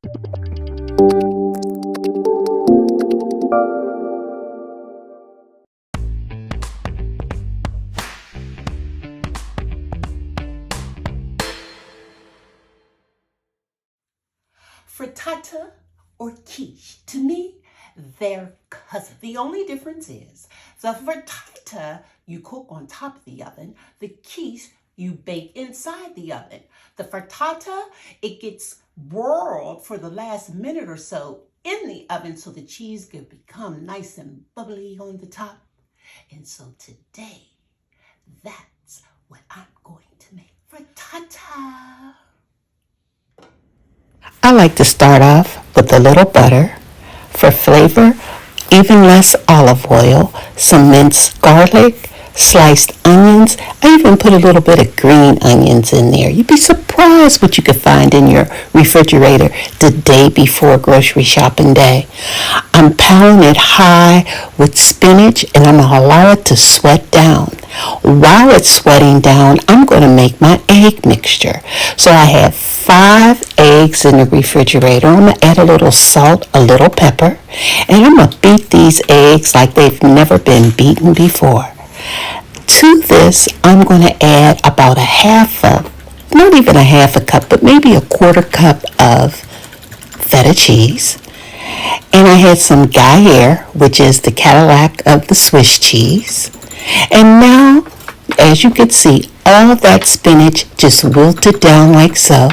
Frittata or quiche, to me, they're cousins. The only difference is the frittata you cook on top of the oven, the quiche you bake inside the oven. The frittata, it gets whirled for the last minute or so in the oven so the cheese can become nice and bubbly on the top. And so today, that's what I'm going to make, frittata. I like to start off with a little butter. For flavor, even less olive oil, some minced garlic, sliced onions. I even put a little bit of green onions in there. You'd be surprised what you could find in your refrigerator the day before grocery shopping day. I'm pounding it high with spinach and I'm going to allow it to sweat down. While it's sweating down, I'm going to make my egg mixture. So I have 5 eggs in the refrigerator. I'm going to add a little salt, a little pepper, and I'm going to beat these eggs like they've never been beaten before. To this, I'm going to add about not even a half a cup, but maybe a quarter cup of feta cheese. And I had some Gruyere, which is the Cadillac of the Swiss cheese. And now, as you can see, all that spinach just wilted down like so.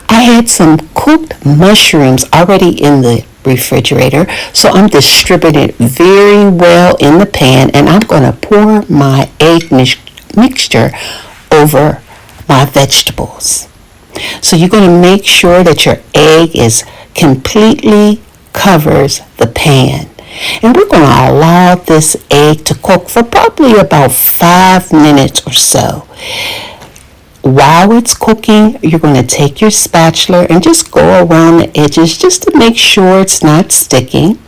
I had some cooked mushrooms already in the refrigerator, so I'm distributing it very well in the pan, and I'm going to pour my egg mixture over my vegetables. So you're going to make sure that your egg is completely covers the pan. And we're going to allow this egg to cook for probably about 5 minutes or so. While it's cooking, you're going to take your spatula and just go around the edges just to make sure it's not sticking.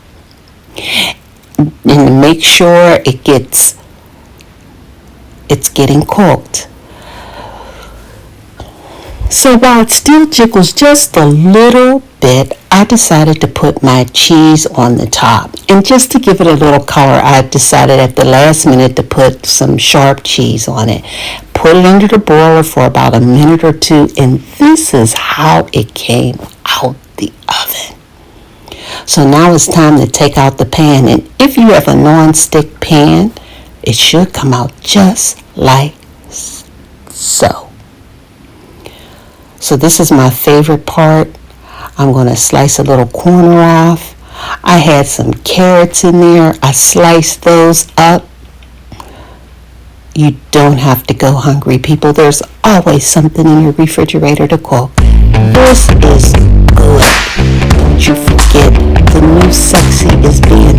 And to make sure it's getting cooked. So while it still jiggles just a little bit, I decided to put my cheese on the top. And just to give it a little color, I decided at the last minute to put some sharp cheese on it. Put it under the broiler for about a minute or 2, and this is how it came out the oven. So now it's time to take out the pan, and if you have a non-stick pan, it should come out just like so. So this is my favorite part. I'm going to slice a little corner off. I had some carrots in there. I sliced those up. You don't have to go hungry, people. There's always something in your refrigerator to cook. This is good. Don't you forget, the new sexy is being